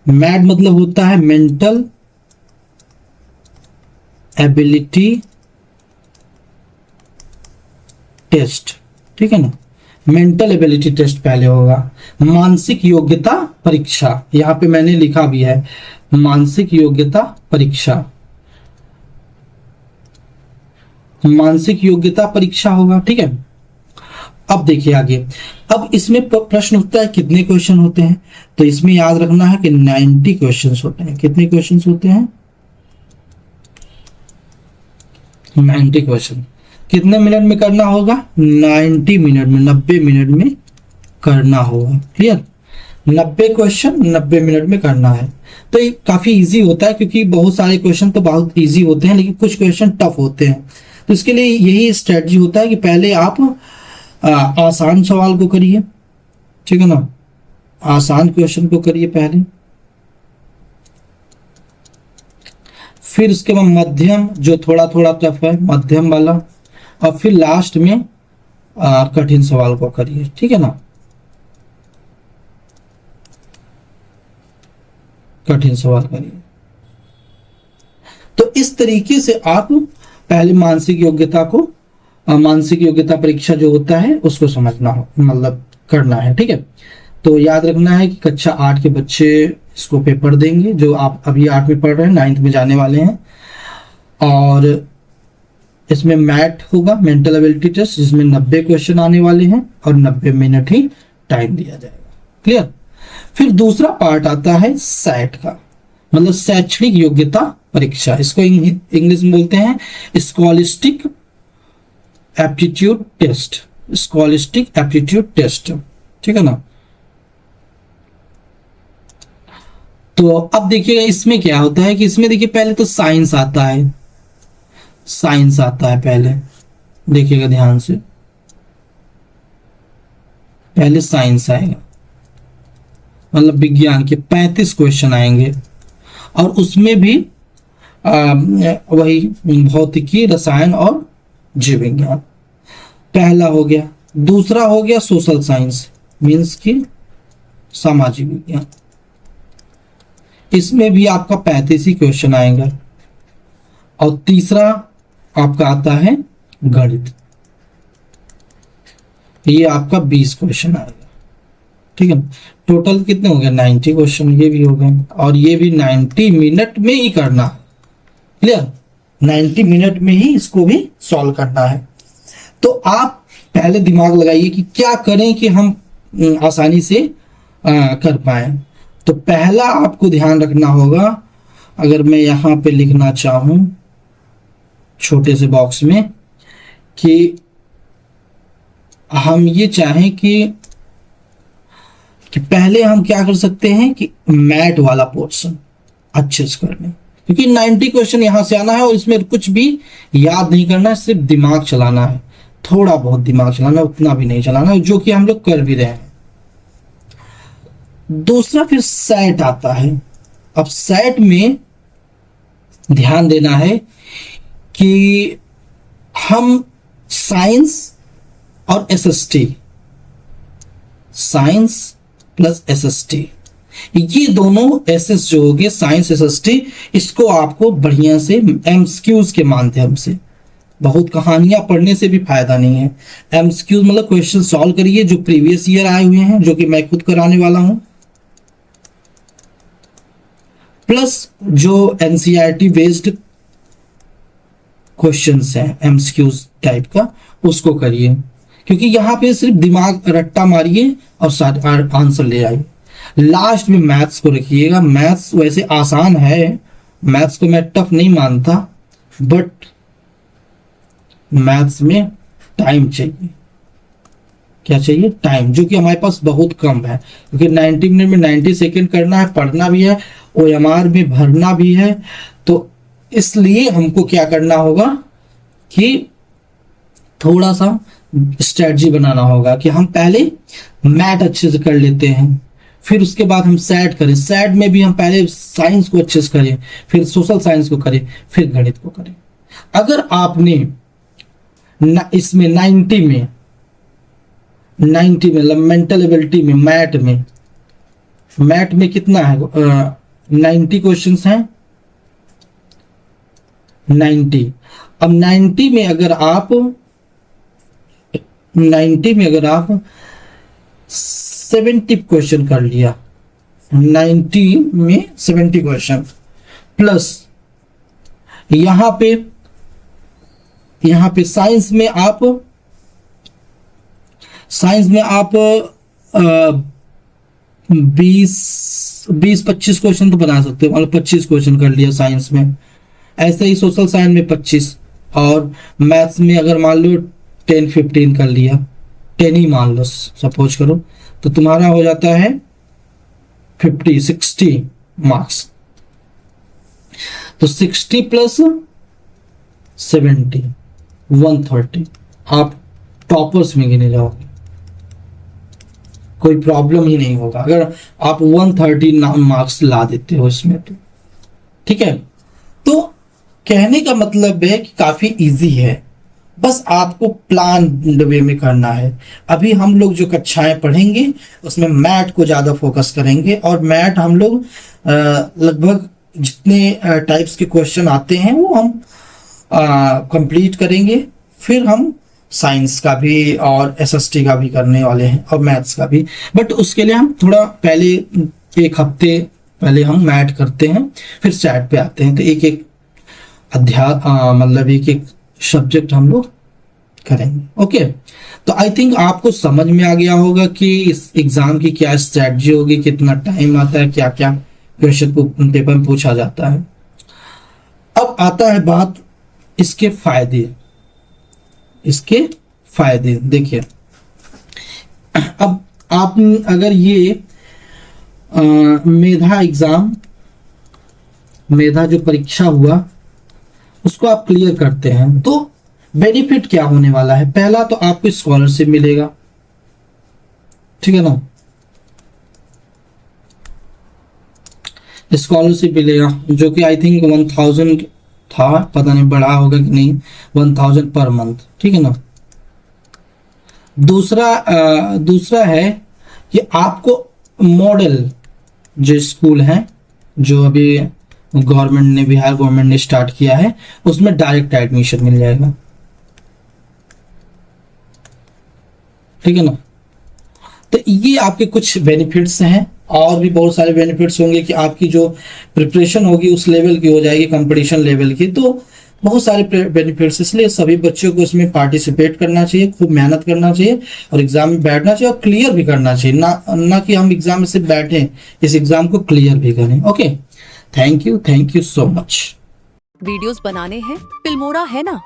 Mat मतलब होता है मेंटल एबिलिटी टेस्ट, ठीक है ना। मेंटल एबिलिटी टेस्ट पहले होगा। मानसिक योग्यता परीक्षा, यहां पे मैंने लिखा भी है मानसिक योग्यता परीक्षा, मानसिक योग्यता परीक्षा होगा, ठीक है। अब देखिए आगे, अब इसमें प्रश्न होता है कितने क्वेश्चन होते हैं, तो इसमें याद रखना है कि 90 क्वेश्चंस होते हैं। कितने क्वेश्चंस होते हैं? 90 क्वेश्चन। कितने मिनट में करना होगा? 90 मिनट में, 90 मिनट में करना होगा। क्लियर? 90 क्वेश्चन 90 मिनट में करना है। तो ये काफी इजी होता है, क्योंकि बहुत सारे क्वेश्चन तो बहुत इजी होते हैं, लेकिन कुछ क्वेश्चन टफ होते हैं। तो इसके लिए यही स्ट्रेटजी होता है कि पहले आप आसान सवाल को करिए, ठीक है ना, आसान क्वेश्चन को करिए पहले, फिर उसके बाद मध्यम, जो थोड़ा थोड़ा टफ है, मध्यम वाला, और फिर लास्ट में कठिन सवाल को करिए, ठीक है ना, कठिन सवाल करिए। तो इस तरीके से आप पहले मानसिक योग्यता को, मानसिक योग्यता परीक्षा जो होता है उसको समझना हो, मतलब करना है, ठीक है। तो याद रखना है कि कक्षा 8 के बच्चे इसको पेपर देंगे, जो आप अभी 8 में पढ़ रहे हैं, 9th में जाने वाले हैं। और इसमें मैट होगा, मेंटल एबिलिटी टेस्ट, जिसमें 90 क्वेश्चन आने वाले हैं और 90 मिनट ही टाइम दिया जाएगा। क्लियर? फिर दूसरा पार्ट आता है सैट का, मतलब शैक्षणिक योग्यता परीक्षा। इसको इंग्लिश में बोलते हैं scholastic aptitude test, scholastic aptitude test, ठीक है ना। तो अब देखिएगा इसमें क्या होता है कि इसमें देखिए पहले तो साइंस आता है, साइंस आता है पहले, देखिएगा ध्यान से, पहले साइंस आएगा, मतलब विज्ञान के 35 क्वेश्चन आएंगे, और उसमें भी वही भौतिकी, रसायन और जीव विज्ञान, पहला हो गया। दूसरा हो गया सोशल साइंस, मीन्स की सामाजिक विज्ञान, इसमें भी आपका 35 ही क्वेश्चन आएगा। और तीसरा आपका आता है गणित, ये आपका 20 क्वेश्चन आएगा, ठीक है। टोटल कितने हो गए? 90 क्वेश्चन ये भी हो गए, और ये भी 90 मिनट में ही करना है। क्लियर? 90 मिनट में ही इसको भी सॉल्व करना है। तो आप पहले दिमाग लगाइए कि क्या करें कि हम आसानी से कर पाए। तो पहला आपको ध्यान रखना होगा, अगर मैं यहां पे लिखना चाहूं छोटे से बॉक्स में, कि हम ये चाहें कि पहले हम क्या कर सकते हैं कि मैट वाला पोर्शन अच्छे से कर लें, क्योंकि 90 क्वेश्चन यहां से आना है और इसमें कुछ भी याद नहीं करना है, सिर्फ दिमाग चलाना है, थोड़ा बहुत दिमाग चलाना, उतना भी नहीं चलाना, जो कि हम लोग कर भी रहे हैं। दूसरा फिर सेट आता है। अब सेट में ध्यान देना है कि हम साइंस और एसएसटी, साइंस प्लस एसएसटी, ये दोनों एसएस जो हो गए, साइंस एसएसटी, इसको आपको बढ़िया से एमसीक्यूज के माध्यम से, बहुत कहानियां पढ़ने से भी फायदा नहीं है, एमसीक्यूज मतलब क्वेश्चन सॉल्व करिए जो प्रीवियस ईयर आए हुए हैं, जो कि मैं खुद कराने वाला हूं, प्लस जो एनसीईआरटी बेस्ड क्वेश्चंस हैं एमसीक्यूज टाइप का, उसको करिए, क्योंकि यहां पे सिर्फ दिमाग रट्टा मारिए और सारे आंसर ले आइए। लास्ट में मैथ्स को रखिएगा। मैथ्स वैसे आसान है, मैथ्स को मैं टफ नहीं मानता, बट मैथ्स में टाइम चाहिए। क्या चाहिए? टाइम, जो कि हमारे पास बहुत कम है, क्योंकि 90 मिनट में 90 सेकेंड करना है, पढ़ना भी है, ओएमआर में भरना भी है। तो इसलिए हमको क्या करना होगा कि थोड़ा सा स्ट्रेटजी बनाना होगा कि हम पहले मैथ अच्छे से कर लेते हैं, फिर उसके बाद हम सैट करें, सैट में भी हम पहले साइंस को अच्छे से करें, फिर सोशल साइंस को करें, फिर गणित को करें। अगर आपने इसमें 90 में मतलब मेंटल एबिलिटी में, मैथ में मैथ में कितना है, 90 क्वेश्चंस हैं, 90। अब 90 में अगर आप 70 क्वेश्चन कर लिया, 90 में 70 क्वेश्चन प्लस यहाँ पे साइंस में आप 20-25 क्वेश्चन तो बना सकते हो, मतलब 25 क्वेश्चन कर लिया साइंस में। ऐसे ही सोशल साइंस में 25, और मैथ्स में अगर मान लो 10-15 कर लिया, 10 ही मान लो सपोज करो, तो तुम्हारा हो जाता है 60 मार्क्स। तो 60 प्लस 70 130, आप टॉपर्स में गिने जाओगे, कोई प्रॉब्लम ही नहीं होगा अगर आप 130 मार्क्स ला देते हो इसमें तो। ठीक है, तो कहने का मतलब है कि काफी इजी है, बस आपको प्लान वे में करना है। अभी हम लोग जो कक्षाएं पढ़ेंगे उसमें मैथ को ज़्यादा फोकस करेंगे, और मैथ हम लोग लगभग जितने टाइप्स के क्वेश्चन आते हैं वो हम कंप्लीट करेंगे। फिर हम साइंस का भी और एसएसटी का भी करने वाले हैं, और मैथ्स का भी। बट उसके लिए हम थोड़ा पहले, एक हफ्ते पहले हम मैथ करते हैं, फिर चैट पे आते हैं। तो एक एक अध्याय मतलब एक एक सब्जेक्ट हम लोग करेंगे। ओके, तो आई थिंक आपको समझ में आ गया होगा कि इस एग्जाम की क्या स्ट्रैटेजी होगी, कितना टाइम आता है, क्या क्या क्वेश्चन पेपर में पूछा जाता है। अब आता है बात इसके फायदे। देखिए, अब आप अगर ये मेधा जो परीक्षा हुआ उसको आप क्लियर करते हैं तो बेनिफिट क्या होने वाला है। पहला तो आपको स्कॉलरशिप मिलेगा, ठीक है ना, स्कॉलरशिप मिलेगा जो कि आई थिंक 1000 था, पता नहीं बढ़ा होगा कि नहीं, 1000 पर मंथ, ठीक है ना। दूसरा है कि आपको मॉडल जो स्कूल हैं, जो अभी बिहार गवर्नमेंट ने स्टार्ट किया है, उसमें डायरेक्ट एडमिशन मिल जाएगा, ठीक है ना। तो ये आपके कुछ बेनिफिट्स हैं, और भी बहुत सारे बेनिफिट्स होंगे कि आपकी जो प्रिपरेशन होगी उस लेवल की हो जाएगी, कंपटीशन लेवल की। तो बहुत सारे बेनिफिट्स, इसलिए सभी बच्चों को इसमें पार्टिसिपेट करना चाहिए, खूब मेहनत करना चाहिए, और एग्जाम में बैठना चाहिए और क्लियर भी करना चाहिए, ना कि हम एग्जाम में सिर्फ बैठें, इस एग्जाम को क्लियर भी करें। Okay, thank you so much. Videos बनाने हैं फिल्मोरा है ना।